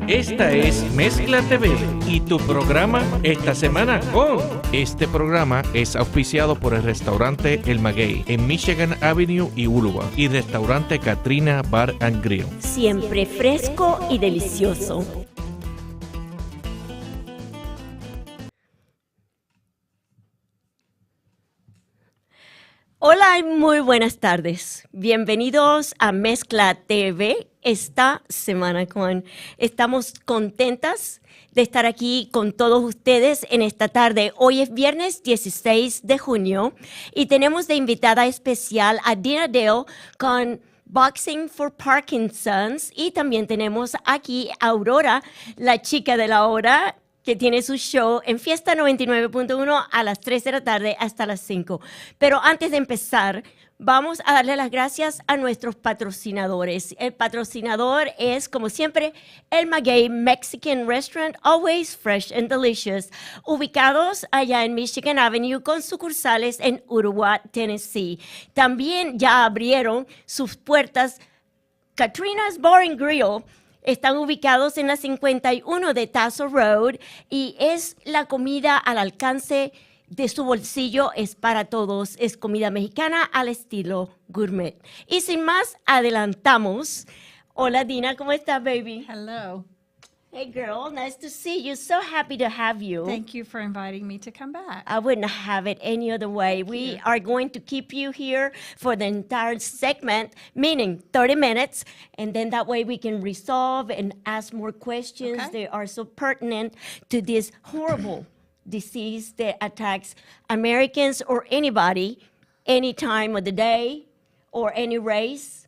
Esta es Mezcla TV y tu programa esta semana con... Este programa es auspiciado por el restaurante El Maguey en Michigan Avenue y Boulevard y restaurante Katrina Bar and Grill. Siempre fresco y delicioso. Hola y muy buenas tardes. Bienvenidos a Mezcla TV. Esta semana estamos contentas de estar aquí con todos ustedes en esta tarde. Hoy es viernes 16 de junio y tenemos de invitada especial a Dina Dell con Boxing for Parkinson's, y también tenemos aquí a Aurora, la chica de la hora, que tiene su show en Fiesta 99.1 a las 3 de la tarde hasta las 5. Pero antes de empezar, vamos a darle las gracias a nuestros patrocinadores. El patrocinador es, como siempre, El Maguey Mexican Restaurant, always fresh and delicious, ubicados allá en Michigan Avenue con sucursales en Uruguay, Tennessee. También ya abrieron sus puertas Katrina's Bar and Grill. Están ubicados en la 51 de Tasso Road y es la comida al alcance de su bolsillo, es para todos, es comida mexicana al estilo gourmet. Y sin más, adelantamos. Hola Dina, ¿cómo estás, baby? Hello. Hey girl, nice to see you. So happy to have you. Thank you for inviting me to come back. I wouldn't have it any other way. We are going to keep you here for the entire segment, meaning 30 minutes, and then that way we can resolve and ask more questions. Okay. They are so pertinent to this horrible disease that attacks Americans or anybody, any time of the day or any race.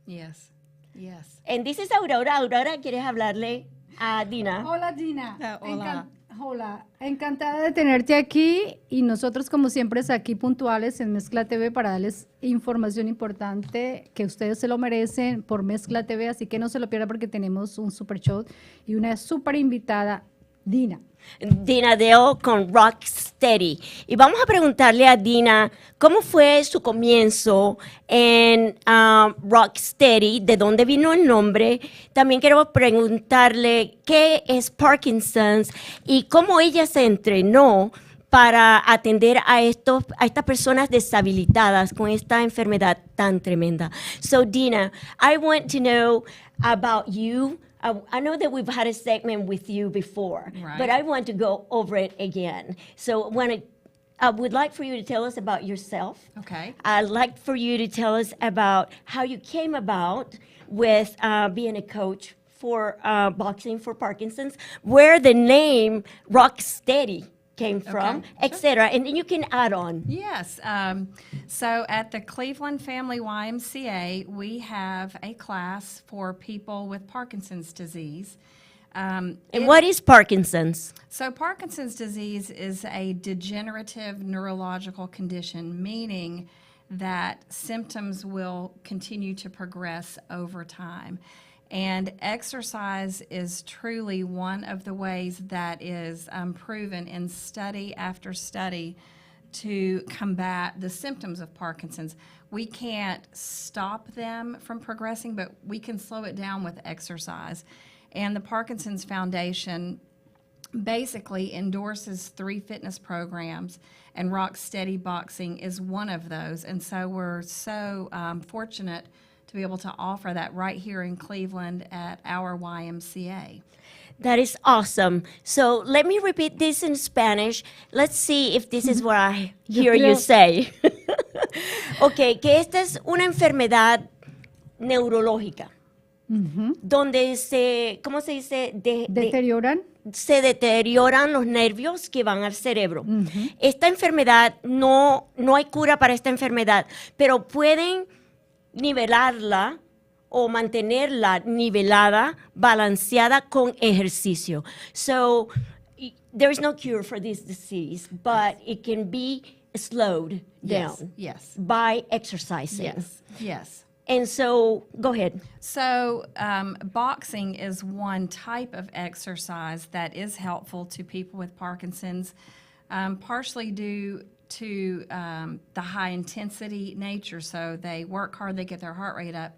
Yes, yes. And this is Aurora. Aurora, ¿quieres hablarle a Dina? Hola, Dina. Hola. Hola, encantada de tenerte aquí y nosotros como siempre aquí puntuales en Mezcla TV para darles información importante que ustedes se lo merecen por Mezcla TV, así que no se lo pierdan porque tenemos un super show y una super invitada, Dina. Dina Dell con Rocksteady. Y vamos a preguntarle a Dina cómo fue su comienzo en Rocksteady, de dónde vino el nombre. También quiero preguntarle qué es Parkinson's y cómo ella se entrenó para atender a estas personas deshabilitadas con esta enfermedad tan tremenda. So Dina, I want to know about you. I know that we've had a segment with you before, Right. but I want to go over it again. So I would like for you to tell us about yourself. Okay. I'd like for you to tell us about how you came about with being a coach for Boxing for Parkinson's, where the name Rocksteady came from, Okay, etc. And then you can add on. Yes. So at the Cleveland Family YMCA, we have a class for people with Parkinson's disease. And what is Parkinson's? So Parkinson's disease is a degenerative neurological condition, meaning that symptoms will continue to progress over time. And exercise is truly one of the ways that is proven in study after study to combat the symptoms of Parkinson's. We can't stop them from progressing, but we can slow it down with exercise. And the Parkinson's Foundation basically endorses 3 fitness programs, and Rocksteady Boxing is one of those. And so we're so fortunate to be able to offer that right here in Cleveland at our YMCA. That is awesome. So let me repeat this in Spanish. Let's see if this is what I hear you say. Okay, que esta es una enfermedad neurológica, donde ¿cómo se dice? ¿Deterioran? Se deterioran los nervios que van al cerebro. Esta enfermedad, no hay cura para esta enfermedad, pero pueden nivelarla o mantenerla nivelada, balanceada con ejercicio. So there is no cure for this disease, but it can be slowed down Yes. by exercising. Yes. And so, go ahead. So, boxing is one type of exercise that is helpful to people with Parkinson's, partially due to the high intensity nature. So they work hard, they get their heart rate up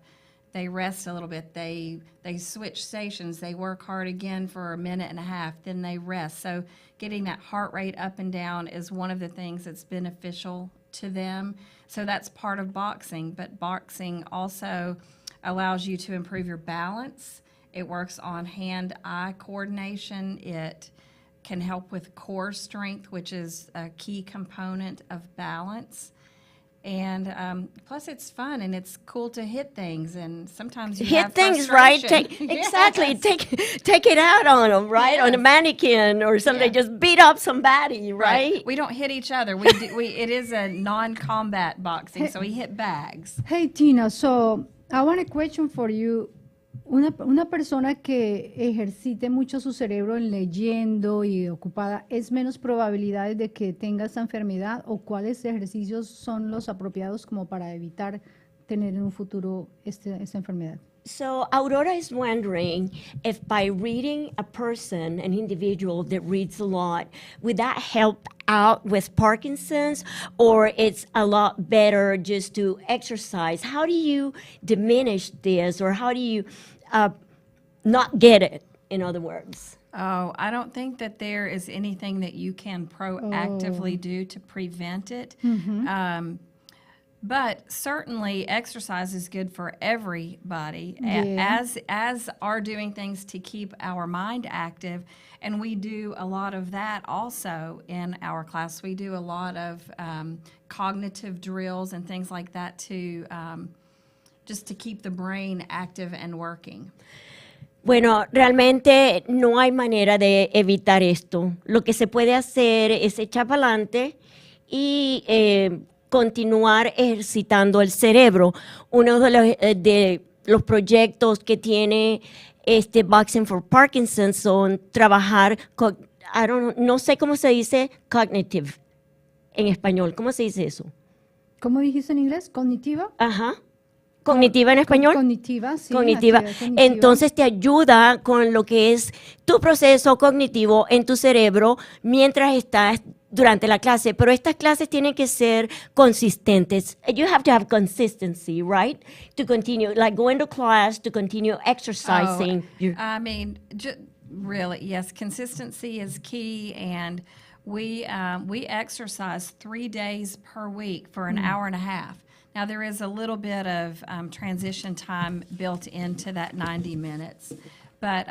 they rest a little bit, they switch stations, they work hard again for a minute and a half, then they rest. So getting that heart rate up and down is one of the things that's beneficial to them. So that's part of boxing, but boxing also allows you to improve your balance. It works on hand-eye coordination. It can help with core strength, which is a key component of balance. And plus, it's fun and it's cool to hit things. And sometimes you Hit have things, right? frustration. Exactly. Take it out on them, right? On a mannequin or something. Yeah. Just beat up somebody, right? We don't hit each other. It is a non-combat boxing, so we hit bags. Hey, Tina, so I want a question for you. Una persona que ejercite mucho su cerebro en leyendo y ocupada, ¿es menos probabilidades de que tenga esta enfermedad? ¿O cuáles ejercicios son los apropiados como para evitar tener en un futuro esta enfermedad? So Aurora is wondering if by reading a person, an individual that reads a lot, would that help out with Parkinson's, or it's a lot better just to exercise? How do you diminish this, or how do you not get it, in other words? Oh, I don't think that there is anything that you can proactively do to prevent it. But certainly exercise is good for everybody, Yeah. as are doing things to keep our mind active. And we do a lot of that also in our class. We do a lot of cognitive drills and things like that to just to keep the brain active and working. Bueno, realmente no hay manera de evitar esto. Lo que se puede hacer es echar para adelante y continuar ejercitando el cerebro. Uno de los proyectos que tiene Boxing for Parkinson son trabajar con, no sé cómo se dice cognitive en español. ¿Cómo se dice eso? ¿Cómo dijiste en inglés? ¿Cognitiva? Ajá. ¿Cognitiva en español? Cognitiva, sí. Cognitiva. actividad cognitiva. Entonces te ayuda con lo que es tu proceso cognitivo en tu cerebro mientras estás durante la clase. Pero estas clases tienen que ser consistentes. You have to have consistency, right? To continue, like going to class, to continue exercising. I mean, really, yes, consistency is key, and we exercise 3 days per week for an hour and a half. Now, there is a little bit of transition time built into that 90 minutes. But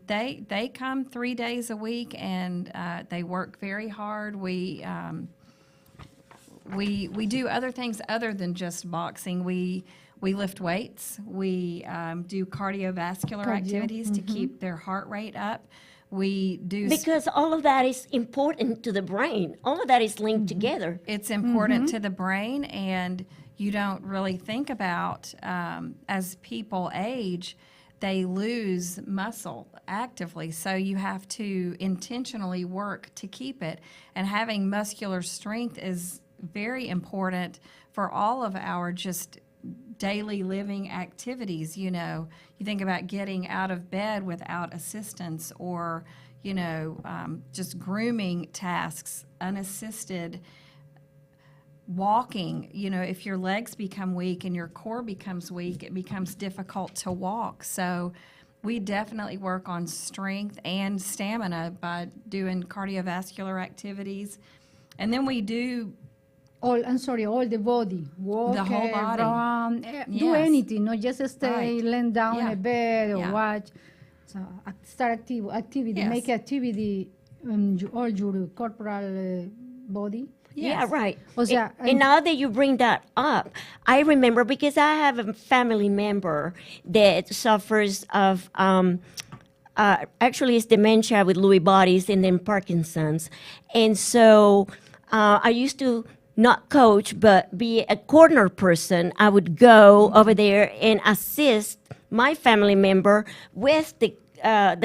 they come 3 days a week, and they work very hard. We do other things other than just boxing. We lift weights. We do cardiovascular activities to keep their heart rate up. We do Because all of that is important to the brain. All of that is linked together. It's important to the brain, and you don't really think about as people age, they lose muscle actively. So you have to intentionally work to keep it. And having muscular strength is very important for all of our just daily living activities. You know, you think about getting out of bed without assistance, or, you know, just grooming tasks, unassisted. Walking, you know, if your legs become weak and your core becomes weak, it becomes difficult to walk. So we definitely work on strength and stamina by doing cardiovascular activities. And then we do all the body. Walk, the whole body. Run, do Yes. anything, not just stay laying down in a bed or Yeah. watch. So start activity, Yes. make activity all your corporal body. Yeah, right. O sea, and now that you bring that up, I remember because I have a family member that suffers of, actually it's dementia with Lewy bodies and then Parkinson's. And so I used to not coach, but be a corner person. I would go over there and assist my family member with the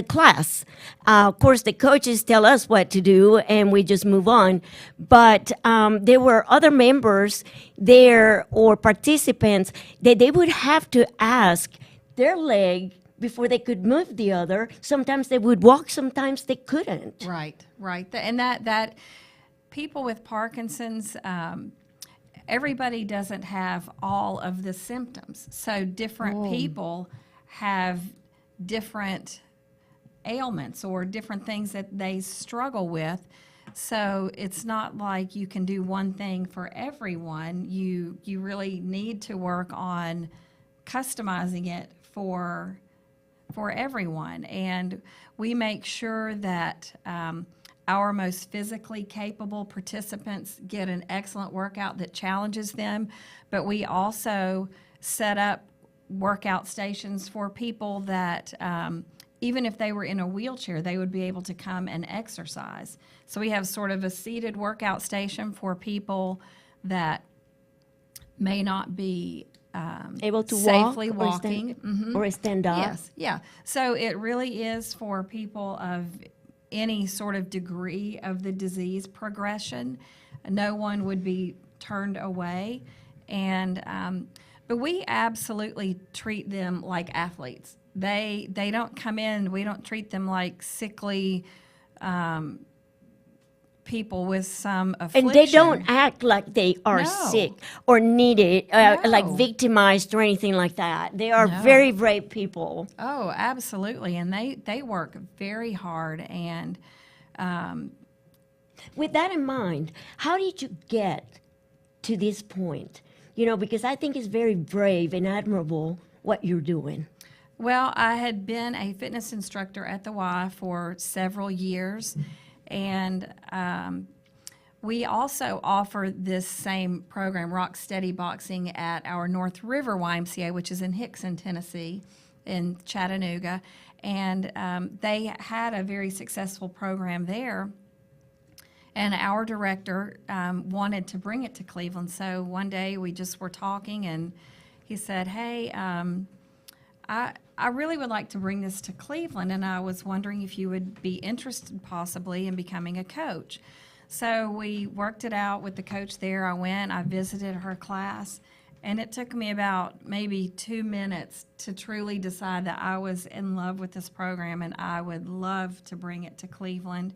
class. Of course, the coaches tell us what to do, and we just move on. But there were other members there or participants that they would have to ask their leg before they could move the other. Sometimes they would walk, sometimes they couldn't. Right. And that people with Parkinson's, everybody doesn't have all of the symptoms. So different people have different ailments or different things that they struggle with. So it's not like you can do one thing for everyone. You really need to work on customizing it for everyone. And we make sure that our most physically capable participants get an excellent workout that challenges them, but we also set up workout stations for people that even if they were in a wheelchair, they would be able to come and exercise. So we have sort of a seated workout station for people that may not be able to safely walk walking. or stand up. Yes, yeah. So it really is for people of any sort of degree of the disease progression. No one would be turned away. And but we absolutely treat them like athletes. They don't come in, we don't treat them like sickly people with some affliction. And they don't act like they are sick or needed, like victimized or anything like that. They are very brave people. Oh, absolutely. And they work very hard. And with that in mind, how did you get to this point? You know, because I think it's very brave and admirable what you're doing. Well, I had been a fitness instructor at the Y for several years, and we also offer this same program, Rock Steady Boxing, at our North River YMCA, which is in Hickson, Tennessee, in Chattanooga, and they had a very successful program there. And our director wanted to bring it to Cleveland. So one day we just were talking, and he said, "Hey, I really would like to bring this to Cleveland, and I was wondering if you would be interested possibly in becoming a coach." So we worked it out with the coach there. I went, I visited her class, and it took me about maybe 2 minutes to truly decide that I was in love with this program and I would love to bring it to Cleveland.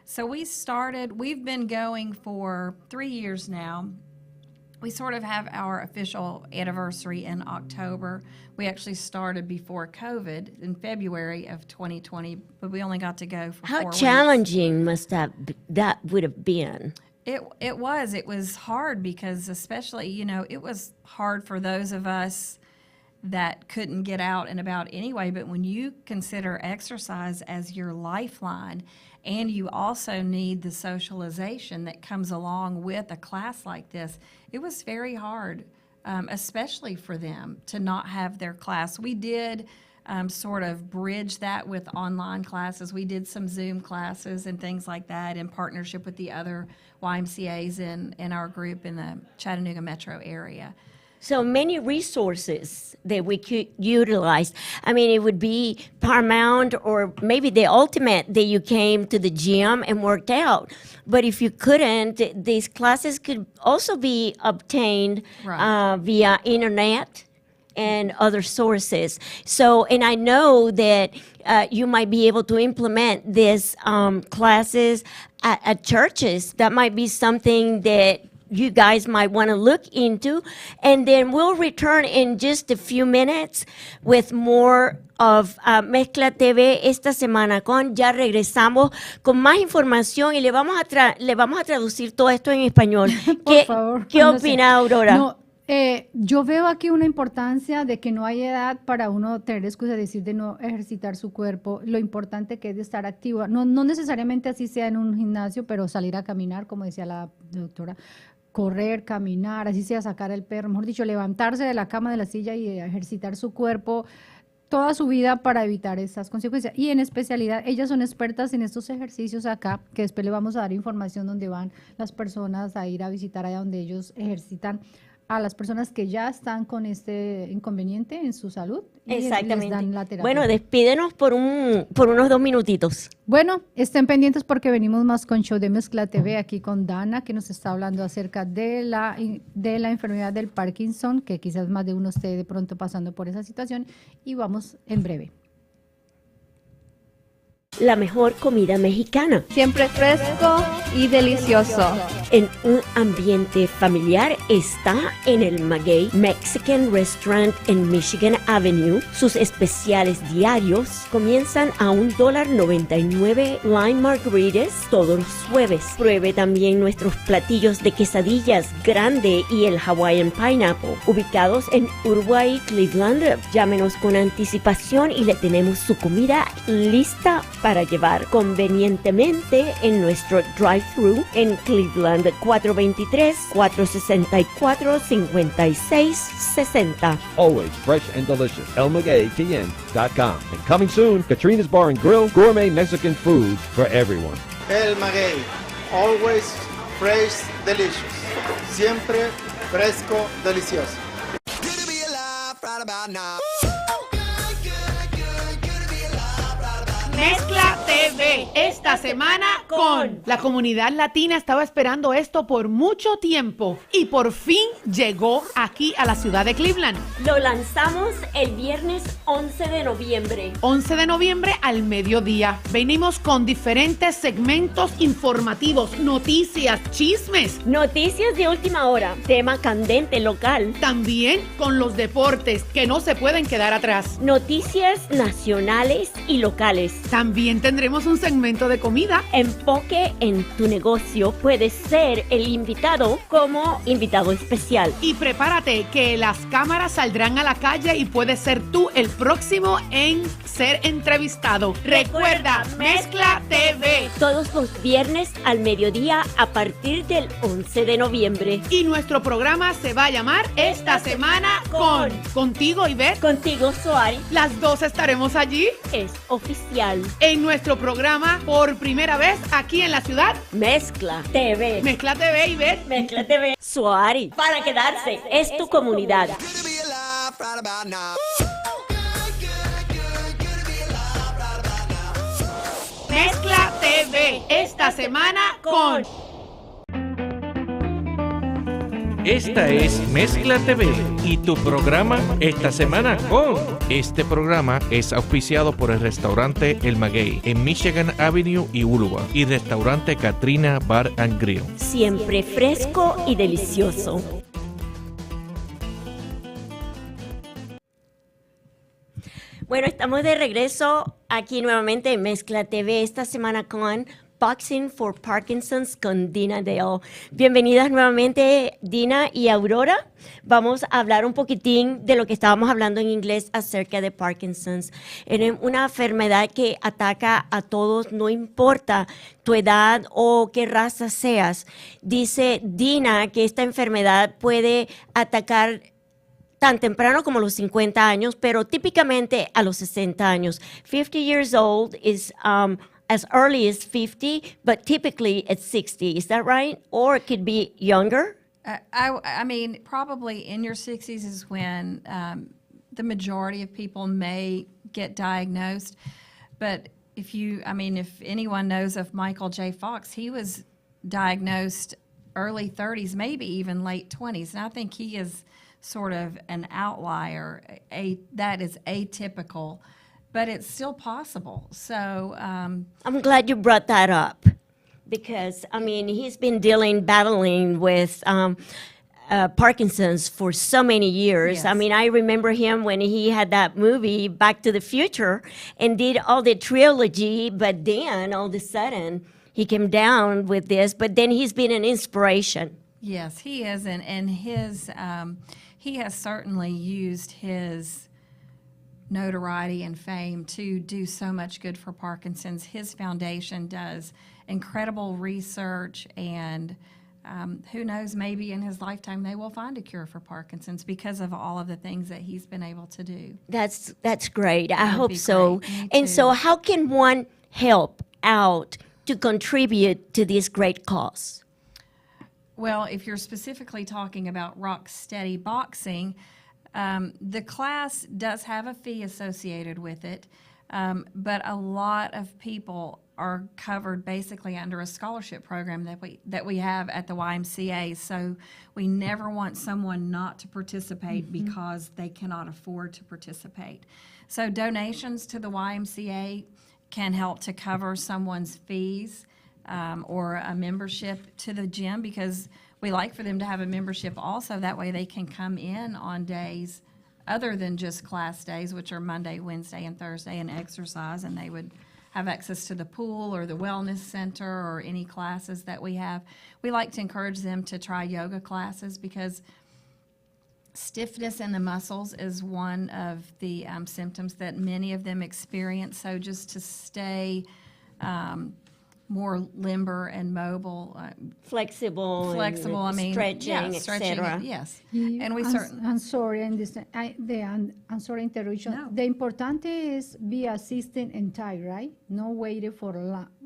So we've been going for 3 years now. We sort of have our official anniversary in October. We actually started before COVID in February of 2020, but we only got to go for 4 weeks. How challenging that would have been? It was hard because especially, it was hard for those of us that couldn't get out and about anyway, but when you consider exercise as your lifeline and you also need the socialization that comes along with a class like this, it was very hard, especially for them to not have their class. We did sort of bridge that with online classes. We did some Zoom classes and things like that in partnership with the other YMCAs in our group in the Chattanooga metro area. So many resources that we could utilize. I mean, it would be paramount or maybe the ultimate that you came to the gym and worked out. But if you couldn't, these classes could also be obtained via internet and other sources. So, and I know that you might be able to implement these classes at churches. That might be something that you guys might want to look into. And then we'll return in just a few minutes with more of Mezcla TV esta semana. Ya regresamos con más información y le vamos a traducir todo esto en español. Por favor. ¿Qué opina Aurora? No, yo veo aquí una importancia de que no hay edad para uno tener excusa de decir de no ejercitar su cuerpo, lo importante que es de estar activa. No necesariamente así sea en un gimnasio, pero salir a caminar, como decía la doctora, correr, caminar, así sea sacar el perro, mejor dicho, levantarse de la cama, de la silla y ejercitar su cuerpo toda su vida para evitar esas consecuencias. Y en especialidad, ellas son expertas en estos ejercicios acá, que después le vamos a dar información donde van las personas a ir a visitar allá donde ellos ejercitan a las personas que ya están con este inconveniente en su salud y les dan la terapia. Bueno, despídenos por unos 2 minutitos. Bueno, estén pendientes porque venimos más con show de Mezcla TV aquí con Dana, que nos está hablando acerca de la enfermedad del Parkinson, que quizás más de uno esté de pronto pasando por esa situación, y vamos en breve. La mejor comida mexicana. Siempre fresco y delicioso. En un ambiente familiar está en el Maguey Mexican Restaurant en Michigan Avenue. Sus especiales diarios comienzan a $1.99 Lime Margaritas todos los jueves. Pruebe también nuestros platillos de quesadillas grande y el Hawaiian Pineapple, ubicados en Uruguay, Cleveland. Llámenos con anticipación y le tenemos su comida lista para llevar convenientemente en nuestro drive-thru en Cleveland, 423-464-5660. Always fresh and delicious. ElMagueyTN.com. And coming soon, Katrina's Bar and Grill, gourmet Mexican food for everyone. El Maguey, always fresh, delicious. Siempre fresco, delicioso. Mezcla TV, esta semana con... La comunidad latina estaba esperando esto por mucho tiempo y por fin llegó aquí a la ciudad de Cleveland. Lo lanzamos el viernes 11 de noviembre. 11 de noviembre al mediodía. Venimos con diferentes segmentos informativos, noticias, chismes. Noticias de última hora, tema candente local. También con los deportes que no se pueden quedar atrás. Noticias nacionales y locales. También tendremos un segmento de comida. Enfoque en tu negocio. Puedes ser el invitado como invitado especial. Y prepárate que las cámaras saldrán a la calle y puedes ser tú el próximo en ser entrevistado. Recuerda, Mezcla TV. Todos los viernes al mediodía a partir del 11 de noviembre. Y nuestro programa se va a llamar Esta Semana con... Contigo, Ivette. Contigo, Soari. Las dos estaremos allí. Es oficial. En nuestro programa, por primera vez aquí en la ciudad, Mezcla TV. Mezcla TV, Ivette. Mezcla TV. Suari. Para quedarse. Es tu comunidad. Mezcla TV. Esta semana con... Esta es Mezcla TV y tu programa esta semana con... Este programa es auspiciado por el restaurante El Maguey en Michigan Avenue y Uruguay y restaurante Katrina Bar and Grill. Siempre fresco y delicioso. Bueno, estamos de regreso aquí nuevamente en Mezcla TV esta semana con Boxing for Parkinson's con Dina Dell. Bienvenidas nuevamente, Dina y Aurora. Vamos a hablar un poquitín de lo que estábamos hablando en inglés acerca de Parkinson's. Es una enfermedad que ataca a todos, no importa tu edad o qué raza seas. Dice Dina que esta enfermedad puede atacar tan temprano como los 50 años, pero típicamente a los 60 años. 50 years old is as early as 50, but typically at 60. Is that right? Or it could be younger? I mean, probably in your 60s is when the majority of people may get diagnosed. But if anyone knows of Michael J. Fox, he was diagnosed early 30s, maybe even late 20s. And I think he is sort of an outlier. That is atypical, but it's still possible. So I'm glad you brought that up because, I mean, he's been battling with Parkinson's for so many years. Yes. I mean, I remember him when he had that movie, Back to the Future, and did all the trilogy, but then all of a sudden he came down with this, but then he's been an inspiration. yes, he is, and his he has certainly used his notoriety and fame to do so much good for Parkinson's. His foundation does incredible research, and who knows, maybe in his lifetime they will find a cure for Parkinson's because of all of the things that he's been able to do. That's great. I That'd hope be so. great. Me And so too. how can one help out to contribute to this great cause? Well, if you're specifically talking about Rock Steady Boxing, the class does have a fee associated with it, but a lot of people are covered basically under a scholarship program that we have at the YMCA. So we never want someone not to participate because they cannot afford to participate. So donations to the YMCA can help to cover someone's fees. or a membership to the gym, because we like for them to have a membership also. That way they can come in on days other than just class days, which are Monday, Wednesday, and Thursday, and exercise, and they would have access to the pool or the wellness center or any classes that we have. We like to encourage them to try yoga classes, because stiffness in the muscles is one of the symptoms that many of them experience. So just to stay more limber and mobile, Flexible, I mean, stretching, yeah, stretching, etc. yes. Y And we certainly. I'm sorry, I'm sorry interruption. No. The importante es be assistant and time, right? No wait for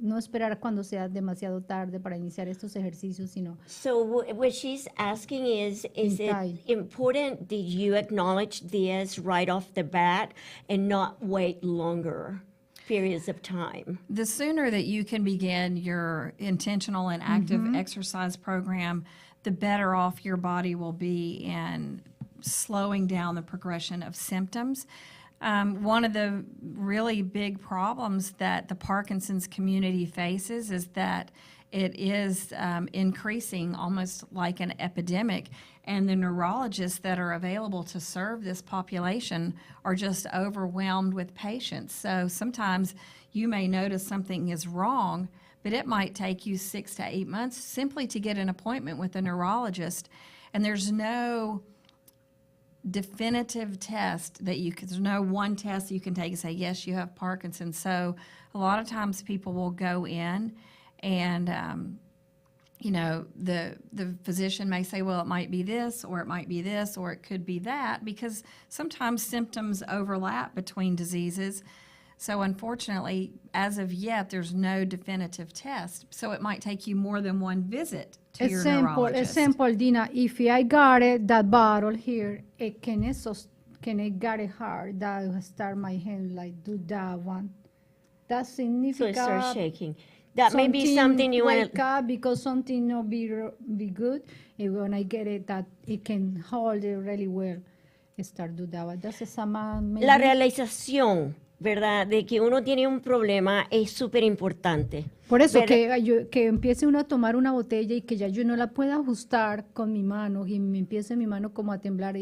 no esperar cuando sea demasiado tarde para iniciar estos ejercicios, sino So what she's asking is it Inside. important that you acknowledge this right off the bat and not wait longer periods of time? The sooner that you can begin your intentional and active exercise program, the better off your body will be in slowing down the progression of symptoms. One of the really big problems that the Parkinson's community faces is that it is increasing almost like an epidemic, and the neurologists that are available to serve this population are just overwhelmed with patients. So sometimes you may notice something is wrong, but it might take you 6 to 8 months simply to get an appointment with a neurologist, and there's no definitive test that there's no one test you can take and say, yes, you have Parkinson's. So a lot of times people will go in and, the physician may say, well, it might be this, or it might be this, or it could be that, because sometimes symptoms overlap between diseases. So unfortunately, as of yet, there's no definitive test. So it might take you more than one visit to your neurologist. Example, Dina, if I got that bottle here, can I get it hard? That I start my hand like do that one. That So it significant. starts shaking. That may be something you want wake to... up because something not be good. And when I get it, that it can hold it really well. Start do that one. That's a man. La realización, ¿verdad?, de que uno tiene un problema es súper importante. Por eso ¿verdad? que empiece uno a tomar una botella y que ya yo no la pueda ajustar con mi mano y me empiece mi mano como a temblar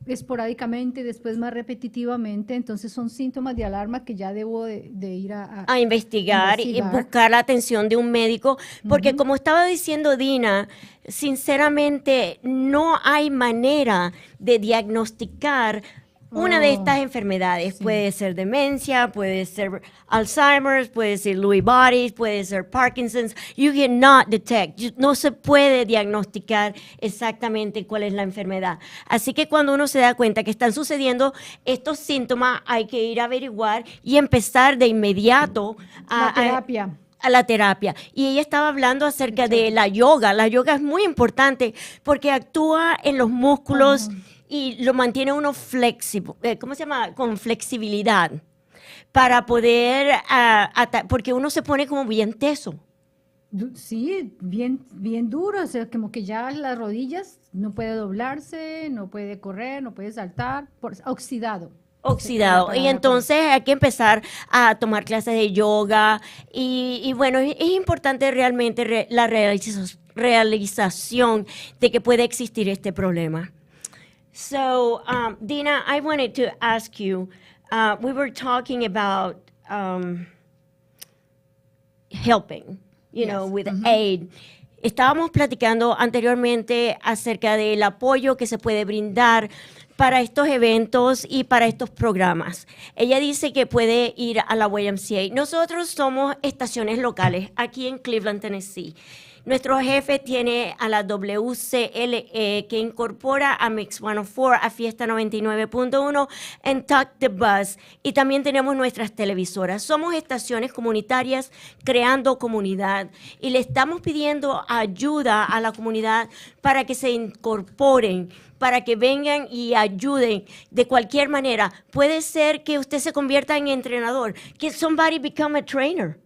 esporádicamente, después más repetitivamente, entonces son síntomas de alarma que ya debo de ir A investigar y buscar la atención de un médico, porque como estaba diciendo Dina, sinceramente no hay manera de diagnosticar una de estas enfermedades. Sí. Puede ser demencia, puede ser Alzheimer's, puede ser Lewy bodies, puede ser Parkinson's. You cannot detect. No se puede diagnosticar exactamente cuál es la enfermedad. Así que cuando uno se da cuenta que están sucediendo estos síntomas, hay que ir a averiguar y empezar de inmediato la terapia. a la terapia. Y ella estaba hablando acerca de la yoga. La yoga es muy importante porque actúa en los músculos y lo mantiene uno flexible, ¿cómo se llama? Con flexibilidad, para poder, porque uno se pone como bien teso. Sí, bien duro, o sea, como que ya las rodillas no puede doblarse, no puede correr, no puede saltar, oxidado. Y entonces hay que empezar a tomar clases de yoga y bueno, es importante realmente la realización de que puede existir este problema. So, Dina, I wanted to ask you, we were talking about helping, you know, with aid. Estábamos platicando anteriormente acerca del apoyo que se puede brindar para estos eventos y para estos programas. Ella dice que puede ir a la YMCA. Nosotros somos estaciones locales aquí en Cleveland, Tennessee. Nuestro jefe tiene a la WCLE, que incorpora a Mix 104, a Fiesta 99.1, en Talk the Bus. Y también tenemos nuestras televisoras. Somos estaciones comunitarias creando comunidad. Y le estamos pidiendo ayuda a la comunidad para que se incorporen, para que vengan y ayuden de cualquier manera. Puede ser que usted se convierta en entrenador, que somebody become a trainer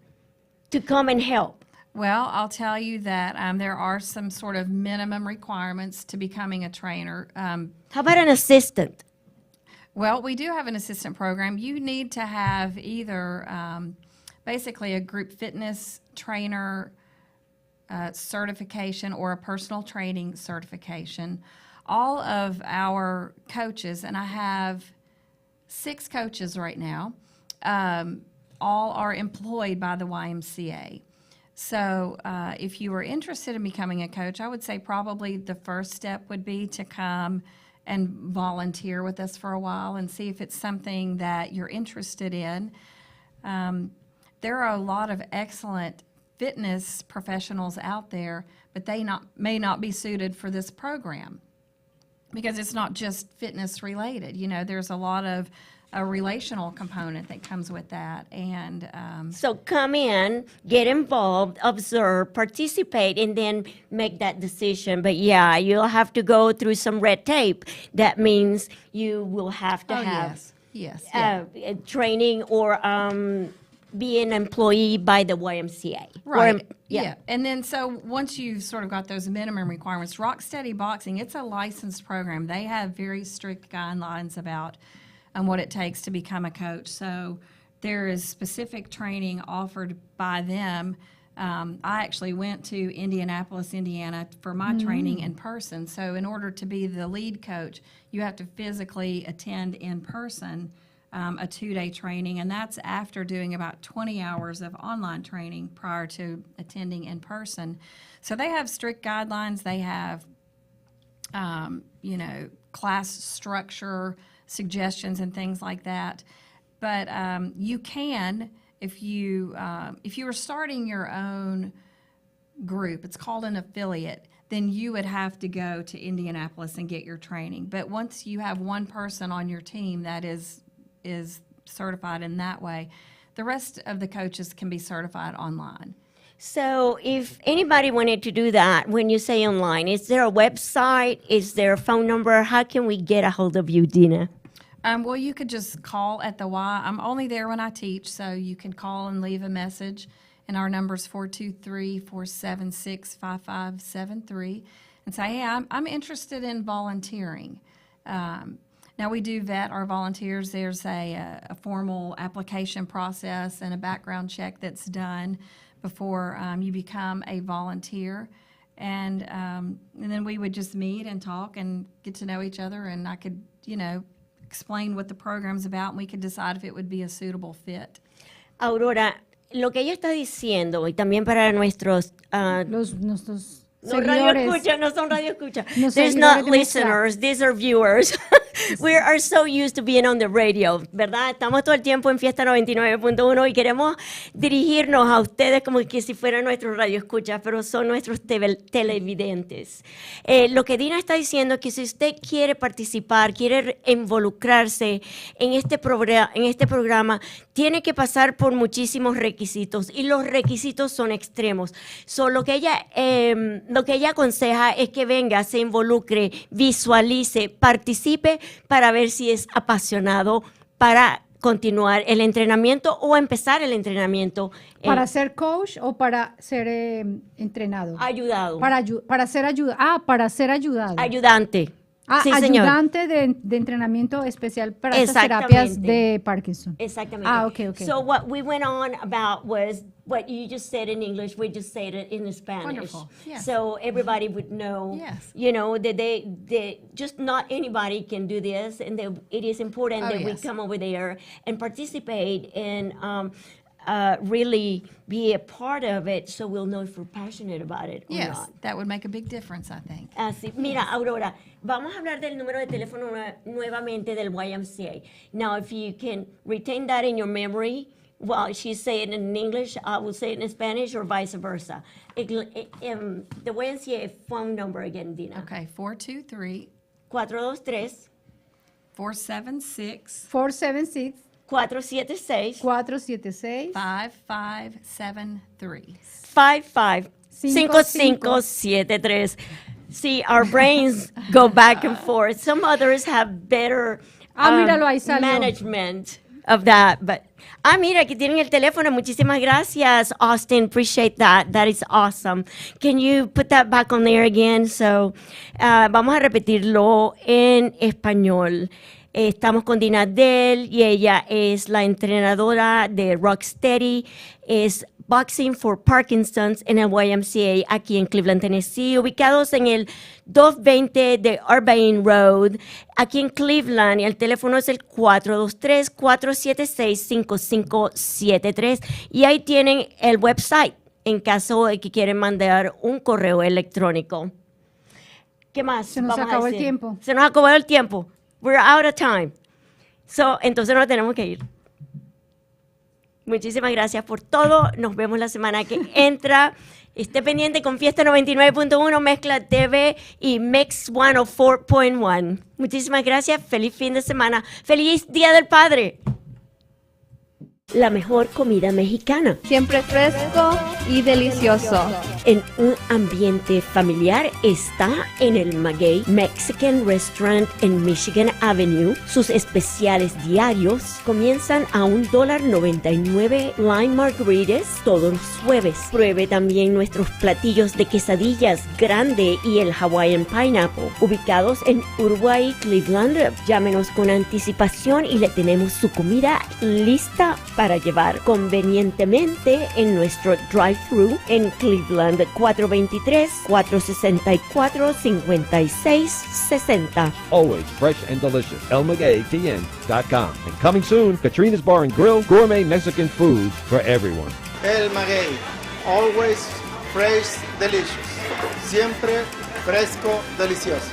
to come and help. Well, I'll tell you that there are some sort of minimum requirements to becoming a trainer. How about an assistant? Well, we do have an assistant program. You need to have either basically a group fitness trainer certification or a personal training certification. All of our coaches, and I have 6 coaches right now, all are employed by the YMCA. So if you were interested in becoming a coach, I would say probably the first step would be to come and volunteer with us for a while and see if it's something that you're interested in. There are a lot of excellent fitness professionals out there, but they may not be suited for this program because it's not just fitness related. You know, there's a lot of a relational component that comes with that. And So come in, get involved, observe, participate, and then make that decision. But yeah, you'll have to go through some red tape. That means you will have to have yes, training or be an employee by the YMCA. right. Or, Yeah. And then so once you've sort of got those minimum requirements, Rocksteady Boxing, it's a licensed program. They have very strict guidelines about what it takes to become a coach. So there is specific training offered by them. I actually went to Indianapolis, Indiana for my training in person. So in order to be the lead coach, you have to physically attend in person a 2-day training, and that's after doing about 20 hours of online training prior to attending in person. So they have strict guidelines. They have, class structure suggestions and things like that. But you can, if you were starting your own group, it's called an affiliate, then you would have to go to Indianapolis and get your training. But once you have one person on your team that is certified in that way, the rest of the coaches can be certified online. So if anybody wanted to do that, when you say online, is there a website? Is there a phone number? How can we get a hold of you, Dina? Well, you could just call at the Y. I'm only there when I teach, so you can call and leave a message. And our number is 423-476-5573. And say, hey, I'm interested in volunteering. Now, we do vet our volunteers. There's a formal application process and a background check that's done before you become a volunteer. And then we would just meet and talk and get to know each other, and I could, explain what the program's about, and we could decide if it would be a suitable fit. Aurora, lo que ella está diciendo, y también para nuestros Nuestros no radio seguidores. escucha, no son radio escucha. Los There's seguidores not de Mezcla. listeners, these are viewers. We are so used to being on the radio, ¿verdad? Estamos todo el tiempo en Fiesta 99.1 y queremos dirigirnos a ustedes como que si fueran nuestros radio escuchas, pero son nuestros televidentes. Lo que Dina está diciendo es que si usted quiere participar, quiere involucrarse en este programa, tiene que pasar por muchísimos requisitos y los requisitos son extremos. So, lo que ella aconseja es que venga, se involucre, visualice, participe para ver si es apasionado para continuar el entrenamiento o empezar el entrenamiento. ¿Para ser coach o para ser entrenado? Ayudado. Para ser ayudado. Para ser ayudado. Ayudante. Sí, señor. Ayudante de entrenamiento especial para estas terapias de Parkinson. Exactamente. Okay. So what we went on about was what you just said in English, we just said it in Spanish. Wonderful. Yes. So everybody would know, Yes. That they just not anybody can do this, and that it is important that we yes. come over there and participate and really be a part of it, so we'll know if we're passionate about it or Yes, not. that would make a big difference, I think. Así, mira, Aurora, vamos a hablar del número de teléfono nuevamente del YMCA. Now, if you can retain that in your memory, well, she's saying it in English, I will say it in Spanish, or vice versa. The YMCA phone number again, Dina. Okay, 423 423 476 476 476 476 5573. 5573. See, our brains go back and forth. Some others have better míralo, ahí salió. management of that. But, mira, aquí tienen el teléfono. Muchísimas gracias, Austin. Appreciate that. That is awesome. Can you put that back on there again? So, vamos a repetirlo en español. Estamos con Dina Dell y ella es la entrenadora de Rocksteady, es Boxing for Parkinson's en el YMCA aquí en Cleveland, Tennessee, ubicados en el 220 de Urbane Road, aquí en Cleveland, y el teléfono es el 423-476-5573, y ahí tienen el website en caso de que quieren mandar un correo electrónico. ¿Qué más? Se nos vamos a acabó el decir? tiempo. Se nos acabó el tiempo. We're out of time. Entonces nos tenemos que ir. Muchísimas gracias por todo. Nos vemos la semana que entra. Esté pendiente con Fiesta 99.1, Mezcla TV y Mix 104.1. Muchísimas gracias. Feliz fin de semana. Feliz Día del Padre. La mejor comida mexicana. Siempre fresco y delicioso. En un ambiente familiar está en el Maguey Mexican Restaurant en Michigan Avenue. Sus especiales diarios comienzan a $1.99 Lime Margaritas todos los jueves. Pruebe también nuestros platillos de quesadillas grande y el Hawaiian Pineapple, ubicados en Uruguay, Cleveland. Llámenos con anticipación y le tenemos su comida lista para llevar convenientemente en nuestro drive-thru en Cleveland, 423-464-5660. Always fresh and delicious. ElMagueyTN.com. And coming soon, Katrina's Bar and Grill, gourmet Mexican food for everyone. El Maguey, always fresh, delicious. Siempre fresco, delicioso.